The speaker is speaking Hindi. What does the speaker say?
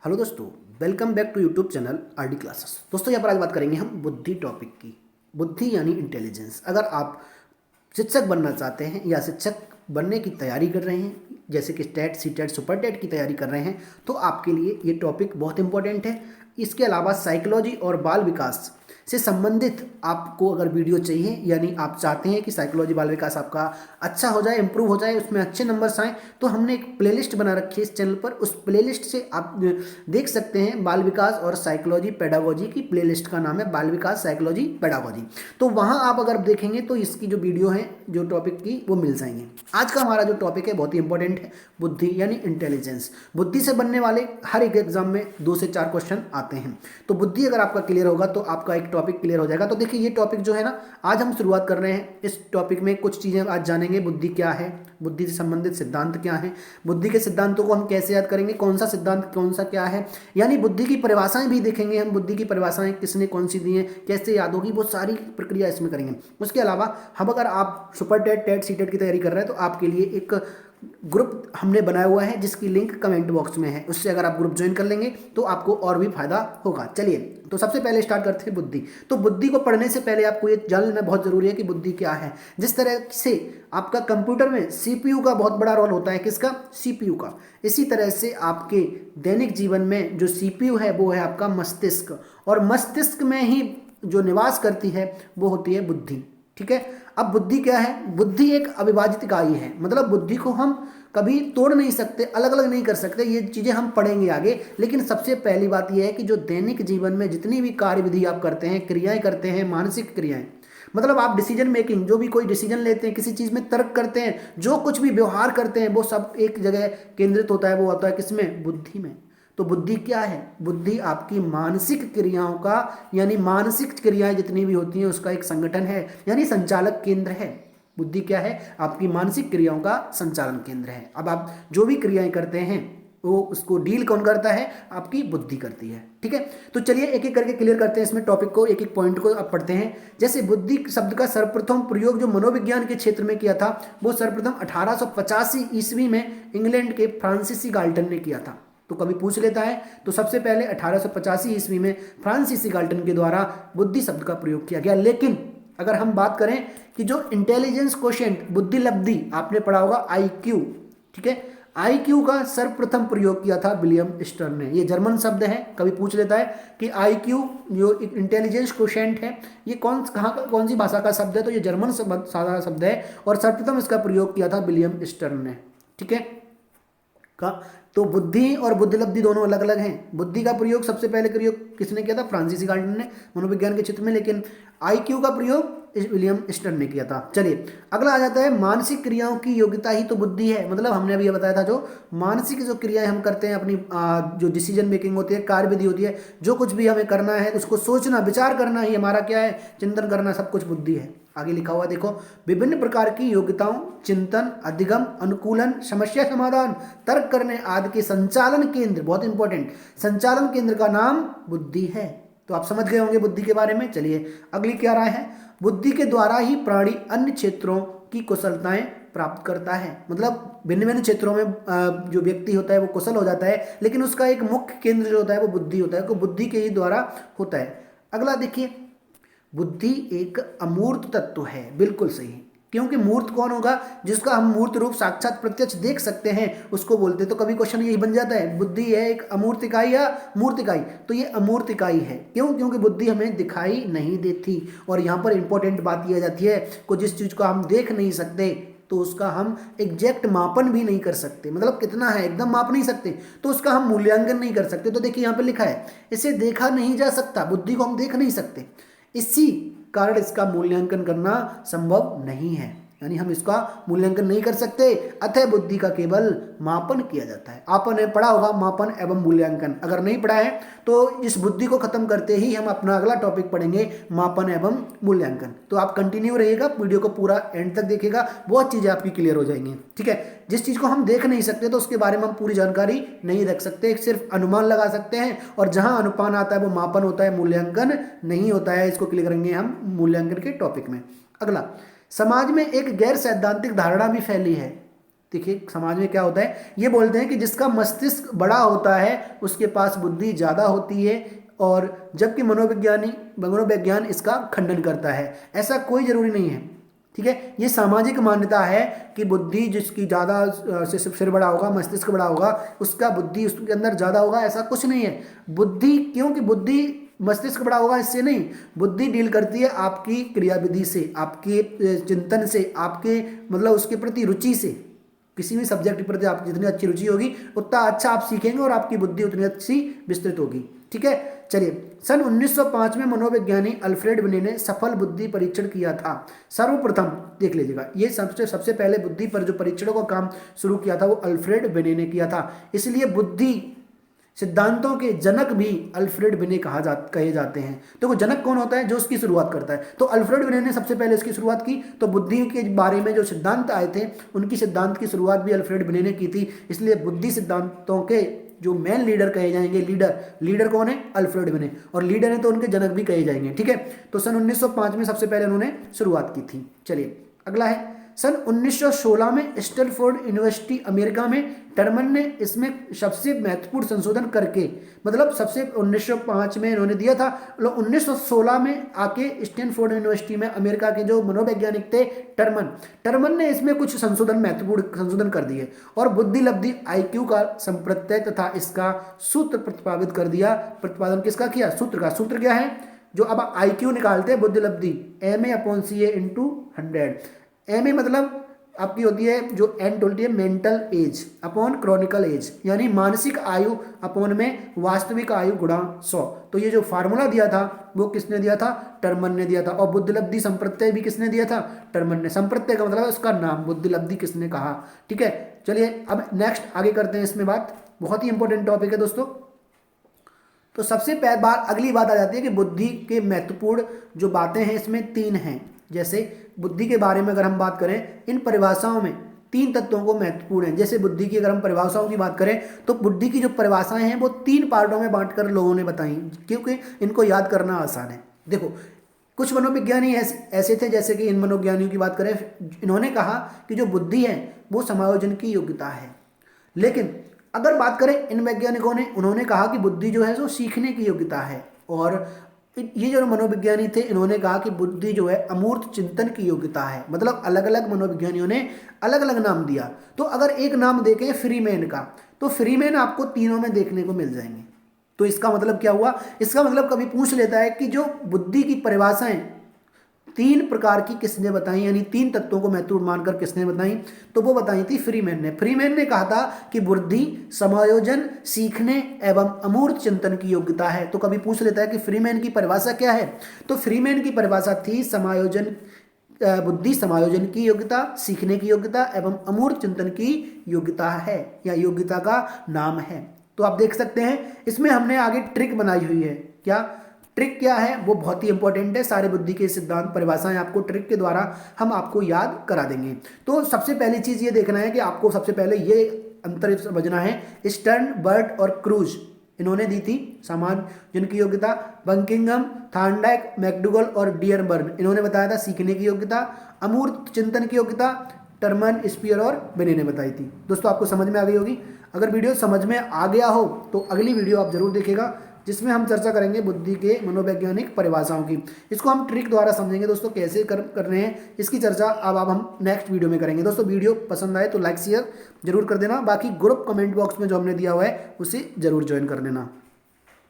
हेलो दोस्तों, welcome back to YouTube channel RD classes. दोस्तों यहाँ पर आज बात करेंगे हम बुद्धि टॉपिक की। बुद्धि यानी इंटेलिजेंस। अगर आप शिक्षक बनना चाहते हैं या शिक्षक बनने की तैयारी कर रहे हैं, जैसे कि TET C TET super TET की तैयारी कर रहे हैं, तो आपके लिए ये टॉपिक बहुत इंपॉर्टेंट है। इसके अलावा साइकोलॉजी और बाल विकास से संबंधित आपको अगर वीडियो चाहिए, यानी आप चाहते हैं कि साइकोलॉजी बाल विकास आपका अच्छा हो जाए, इंप्रूव हो जाए, उसमें अच्छे नंबर्स आएँ, तो हमने एक प्लेलिस्ट बना रखी है इस चैनल पर। उस प्लेलिस्ट से आप देख सकते हैं बाल विकास और साइकोलॉजी पेडागोजी की प्लेलिस्ट का नाम है बाल विकास साइकोलॉजी पेडागोजी। तो वहाँ आप अगर देखेंगे तो इसकी जो वीडियो है जो टॉपिक की वो मिल जाएंगे। आज का हमारा जो टॉपिक है बहुत ही इंपॉर्टेंट है, बुद्धि यानी इंटेलिजेंस। बुद्धि से बनने वाले हर एक एग्जाम में 2 से 4 क्वेश्चन आते हैं। तो बुद्धि अगर आपका क्लियर होगा तो आपका एक टॉपिक क्लियर हो जाएगा। तो देखिए ये टॉपिक जो है ना, आज हम शुरुआत कर रहे हैं इस टॉपिक में। कुछ चीज़ें आज जानेंगे, बुद्धि क्या है, बुद्धि से संबंधित सिद्धांत क्या है, बुद्धि के सिद्धांतों को हम कैसे याद करेंगे, कौन सा सिद्धांत कौन सा क्या है, यानी बुद्धि की परिभाषाएं भी देखेंगे हम। बुद्धि की परिभाषाएं किसने कौन सी दी हैं, कैसे याद होगी, वो सारी प्रक्रिया इसमें करेंगे। उसके अलावा हम अगर आप super TET TET C TET की तैयारी कर रहे हैं तो आपके लिए एक ग्रुप हमने बनाया हुआ है जिसकी लिंक कमेंट बॉक्स में है। उससे अगर आप ग्रुप ज्वाइन कर लेंगे तो आपको और भी फायदा होगा। चलिए तो सबसे पहले स्टार्ट करते हैं बुद्धि। तो बुद्धि को पढ़ने से पहले आपको ये जान लेना बहुत जरूरी है कि बुद्धि क्या है। जिस तरह से आपका कंप्यूटर में सीपीयू का बहुत बड़ा रोल होता है, किसका? सीपीयू का। इसी तरह से आपके दैनिक जीवन में जो सीपीयू है वो है आपका मस्तिष्क, और मस्तिष्क में ही जो निवास करती है वो होती है बुद्धि। ठीक है। अब बुद्धि क्या है? बुद्धि एक अविभाजित इकाई है, मतलब बुद्धि को हम कभी तोड़ नहीं सकते, अलग अलग नहीं कर सकते। ये चीज़ें हम पढ़ेंगे आगे। लेकिन सबसे पहली बात यह है कि जो दैनिक जीवन में जितनी भी कार्यविधि आप करते हैं, क्रियाएं करते हैं, मानसिक क्रियाएं, मतलब आप डिसीजन मेकिंग, जो भी कोई डिसीजन लेते हैं, किसी चीज़ में तर्क करते हैं, जो कुछ भी व्यवहार करते हैं, वो सब एक जगह केंद्रित होता है। वो होता है किसमें? बुद्धि में। तो बुद्धि क्या है? बुद्धि आपकी मानसिक क्रियाओं का, यानी मानसिक क्रियाएं जितनी भी होती हैं उसका एक संगठन है, यानी संचालक केंद्र है। बुद्धि क्या है? आपकी मानसिक क्रियाओं का संचालन केंद्र है। अब आप जो भी क्रियाएं करते हैं वो उसको डील कौन करता है? आपकी बुद्धि करती है। ठीक है। तो चलिए एक एक करके क्लियर करते हैं इसमें टॉपिक को, एक एक पॉइंट को अब पढ़ते हैं। जैसे बुद्धि शब्द का सर्वप्रथम प्रयोग जो मनोविज्ञान के क्षेत्र में किया था वो सर्वप्रथम 1885 ईस्वी में इंग्लैंड के फ्रांसीसी गाल्टन ने किया था। तो कभी पूछ लेता है। तो सबसे पहले 1885 ईस्वी में फ्रांसीसी गाल्टन के द्वारा बुद्धि शब्द का प्रयोग किया गया। लेकिन अगर हम बात करें कि जो इंटेलिजेंस क्वोशिएंट, बुद्धि लब्धि, आपने पढ़ा होगा आईक्यू। ठीक है। आईक्यू का सर्वप्रथम प्रयोग किया था विलियम स्टर्न ने। ये जर्मन शब्द है, कभी पूछ लेता है कि आईक्यू जो इंटेलिजेंस क्वोशिएंट है ये कौन सी भाषा का शब्द है? तो ये जर्मन सादा शब्द है और सर्वप्रथम इसका प्रयोग किया था विलियम स्टर्न ने। ठीक है। का तो बुद्धि और बुद्धिलब्धि दोनों अलग अलग हैं। बुद्धि का प्रयोग सबसे पहले प्रयोग किसने किया था? फ्रांसीसी गाल्टन ने मनोविज्ञान के क्षेत्र में। लेकिन आईक्यू का प्रयोग विलियम स्टर्न ने किया था। चलिए अगला आ जाता है मानसिक क्रियाओं की योग्यता ही तो बुद्धि है। मतलब हमने अभी ये बताया था, जो मानसिक जो क्रियाएं हम करते हैं अपनी, जो डिसीजन मेकिंग होती है, कार्यविधि होती है, जो कुछ भी हमें करना है उसको सोचना विचार करना ही हमारा क्या है? चिंतन करना, सब कुछ बुद्धि है। आगे लिखा हुआ देखो, विभिन्न प्रकार की योग्यताओं, चिंतन, अधिगम, अनुकूलन, समस्या समाधान, तर्क करने आदि के संचालन केंद्र, बहुत इंपॉर्टेंट, संचालन केंद्र का नाम बुद्धि है। तो आप समझ गए होंगे बुद्धि के बारे में। चलिए अगली क्या राय है? बुद्धि के द्वारा ही प्राणी अन्य क्षेत्रों की कुशलताएं प्राप्त करता है। मतलब भिन्न भिन्न क्षेत्रों में जो व्यक्ति होता है वो कुशल हो जाता है, लेकिन उसका एक मुख्य केंद्र जो होता है वो बुद्धि होता है, तो बुद्धि के ही द्वारा होता है। अगला देखिए, बुद्धि एक अमूर्त तत्व है। बिल्कुल सही, क्योंकि मूर्त कौन होगा? जिसका हम मूर्त रूप साक्षात प्रत्यक्ष देख सकते हैं उसको बोलते हैं। तो कभी क्वेश्चन यही बन जाता है, बुद्धि है एक अमूर्त इकाई या मूर्त इकाई? तो ये अमूर्त इकाई है। क्यों? क्योंकि बुद्धि हमें दिखाई नहीं देती। और यहाँ पर इंपॉर्टेंट बात यह जाती है कि जिस चीज़ को हम देख नहीं सकते तो उसका हम एग्जैक्ट मापन भी नहीं कर सकते, मतलब कितना है एकदम माप नहीं सकते, तो उसका हम मूल्यांकन नहीं कर सकते। तो देखिए यहाँ पे लिखा है, इसे देखा नहीं जा सकता, बुद्धि को हम देख नहीं सकते, इसी कारण इसका मूल्यांकन करना संभव नहीं है, यानी हम इसका मूल्यांकन नहीं कर सकते। अतः बुद्धि का केवल मापन किया जाता है। आपने पढ़ा होगा मापन एवं मूल्यांकन, अगर नहीं पढ़ा है तो इस बुद्धि को खत्म करते ही हम अपना अगला टॉपिक पढ़ेंगे, मापन एवं मूल्यांकन। तो आप कंटिन्यू रहिएगा, वीडियो को पूरा एंड तक देखिएगा, बहुत चीज़ें आपकी क्लियर हो जाएंगी। ठीक है। जिस चीज़ को हम देख नहीं सकते तो उसके बारे में हम पूरी जानकारी नहीं रख सकते, सिर्फ अनुमान लगा सकते हैं, और जहां अनुमान आता है वो मापन होता है, मूल्यांकन नहीं होता है। इसको क्लियर करेंगे हम मूल्यांकन के टॉपिक में। अगला, समाज में एक गैर सैद्धांतिक धारणा भी फैली है। देखिए समाज में क्या होता है, ये बोलते हैं कि जिसका मस्तिष्क बड़ा होता है उसके पास बुद्धि ज़्यादा होती है, और जबकि मनोविज्ञान इसका खंडन करता है। ऐसा कोई ज़रूरी नहीं है, ठीक है। ये सामाजिक मान्यता है कि बुद्धि जिसकी ज़्यादा सिर बड़ा होगा, मस्तिष्क बड़ा होगा, उसका बुद्धि उसके अंदर ज़्यादा होगा, ऐसा कुछ नहीं है। बुद्धि, क्योंकि बुद्धि मस्तिष्क बड़ा होगा इससे नहीं, बुद्धि डील करती है आपकी क्रियाविधि से, आपके चिंतन से, आपके मतलब उसके प्रति रुचि से। किसी भी सब्जेक्ट के प्रति आपकी जितनी अच्छी रुचि होगी उतना अच्छा आप सीखेंगे और आपकी बुद्धि उतनी अच्छी विस्तृत होगी, ठीक है। चलिए, सन 1905 में मनोविज्ञानी अल्फ्रेड बिने ने सफल बुद्धि परीक्षण किया था। सर्वप्रथम देख लीजिएगा, ये सबसे पहले बुद्धि पर जो परीक्षणों का काम शुरू किया था वो अल्फ्रेड बिने ने किया था। इसलिए बुद्धि सिद्धांतों के जनक भी अल्फ्रेड बिने कहे जाते हैं। तो वो जनक कौन होता है? जो उसकी शुरुआत करता है। तो अल्फ्रेड बिने ने सबसे पहले इसकी शुरुआत की। तो बुद्धि के बारे में जो सिद्धांत आए थे उनकी सिद्धांत की शुरुआत भी अल्फ्रेड बिने ने की थी। इसलिए बुद्धि सिद्धांतों के जो मेन लीडर कहे जाएंगे, लीडर कौन है? अल्फ्रेड बिने। और लीडर है तो उनके जनक भी कहे जाएंगे, ठीक है। तो सन 1905 में सबसे पहले उन्होंने शुरुआत की थी। चलिए अगला है, सन 1916 में स्टैनफोर्ड यूनिवर्सिटी अमेरिका में टर्मन ने इसमें सबसे महत्वपूर्ण संशोधन करके, मतलब सबसे 1905 में इन्होंने दिया था, 1916 में आके स्टैनफोर्ड यूनिवर्सिटी में अमेरिका के जो मनोवैज्ञानिक थे टर्मन ने इसमें कुछ महत्वपूर्ण संशोधन कर दिए और बुद्धि लब्धि IQ का संप्रत्यय तथा इसका सूत्र प्रतिपादित कर दिया। प्रतिपादन किसका किया? सूत्र का। सूत्र क्या है? जो अब IQ निकालते हैं बुद्धि लब्धि, MA/CA × 100। MA मतलब आपकी होती है जो N होती है mental age upon chronicle age, यानी मानसिक आयु अपॉन में वास्तविक आयु गुणा 100। तो ये जो फार्मूला दिया था वो किसने दिया था? टर्मन ने दिया था। और बुद्धि लब्धि संप्रत्यय भी किसने दिया था? टर्मन ने। संप्रत्यय का मतलब उसका नाम, बुद्धि लब्धि किसने कहा, ठीक है। चलिए अब नेक्स्ट आगे करते हैं इसमें बात, बहुत ही इंपॉर्टेंट टॉपिक है दोस्तों। तो सबसे पहले अगली बात आ जाती है कि बुद्धि के महत्वपूर्ण जो बातें हैं इसमें 3 हैं। जैसे बुद्धि के बारे में अगर हम बात करें, इन परिभाषाओं में 3 तत्वों को महत्वपूर्ण है। जैसे बुद्धि की अगर हम परिभाषाओं की बात करें तो बुद्धि की जो परिभाषाएं हैं वो 3 पार्टों में बांटकर लोगों ने बताई, क्योंकि इनको याद करना आसान है। देखो, कुछ मनोविज्ञानी ऐसे थे, जैसे कि इन मनोविज्ञानियों की बात करें, इन्होंने कहा कि जो बुद्धि है वो समायोजन की योग्यता है। लेकिन अगर बात करें इन वैज्ञानिकों ने, उन्होंने कहा कि बुद्धि जो है वो सीखने की योग्यता है। और ये जो मनोविज्ञानी थे इन्होंने कहा कि बुद्धि जो है अमूर्त चिंतन की योग्यता है। मतलब अलग अलग मनोविज्ञानियों ने अलग अलग नाम दिया। तो अगर एक नाम देखें फ्रीमेन का, तो फ्रीमेन आपको तीनों में देखने को मिल जाएंगे। तो इसका मतलब क्या हुआ? इसका मतलब कभी पूछ लेता है कि जो बुद्धि की परिभाषाएं 3 प्रकार की किसने बताई, यानी 3 तत्वों को महत्वपूर्ण मानकर किसने बताई, तो वो बताई थी फ्रीमेन ने। फ्रीमेन ने कहा था कि बुद्धि समायोजन, सीखने एवं अमूर्त चिंतन की योग्यता है। तो कभी पूछ लेता है कि फ्रीमेन की परिभाषा क्या है, तो फ्रीमेन की परिभाषा थी समायोजन, बुद्धि समायोजन की योग्यता, सीखने की योग्यता एवं अमूर्त चिंतन की योग्यता है, या योग्यता का नाम है। तो आप देख सकते हैं इसमें हमने आगे ट्रिक बनाई हुई है। क्या ट्रिक क्या है? वो बहुत ही इंपॉर्टेंट है। सारे बुद्धि के सिद्धांत परिभाषाएं आपको ट्रिक के द्वारा हम आपको याद करा देंगे। तो सबसे पहली चीज ये देखना है कि आपको सबसे पहले ये अंतर समझना है, स्टर्न, बर्ट और क्रूज इन्होंने दी थी सामान्य जिनकी योग्यता, बंकिंगम, थार्नडाइक, मैकडूगल और डियरबर्न इन्होंने बताया था सीखने की योग्यता, अमूर्त चिंतन की योग्यता टर्मन, स्पियर और बिने ने बताई थी। दोस्तों आपको समझ में आ गई होगी। अगर वीडियो समझ में आ गया हो तो अगली वीडियो आप जरूर देखिएगा, जिसमें हम चर्चा करेंगे बुद्धि के मनोवैज्ञानिक परिभाषाओं की। इसको हम ट्रिक द्वारा समझेंगे दोस्तों, कैसे कर रहे हैं इसकी चर्चा अब हम नेक्स्ट वीडियो में करेंगे। दोस्तों वीडियो पसंद आए तो लाइक शेयर जरूर कर देना। बाकी ग्रुप कमेंट बॉक्स में जो हमने दिया हुआ है उसे जरूर ज्वाइन कर लेना।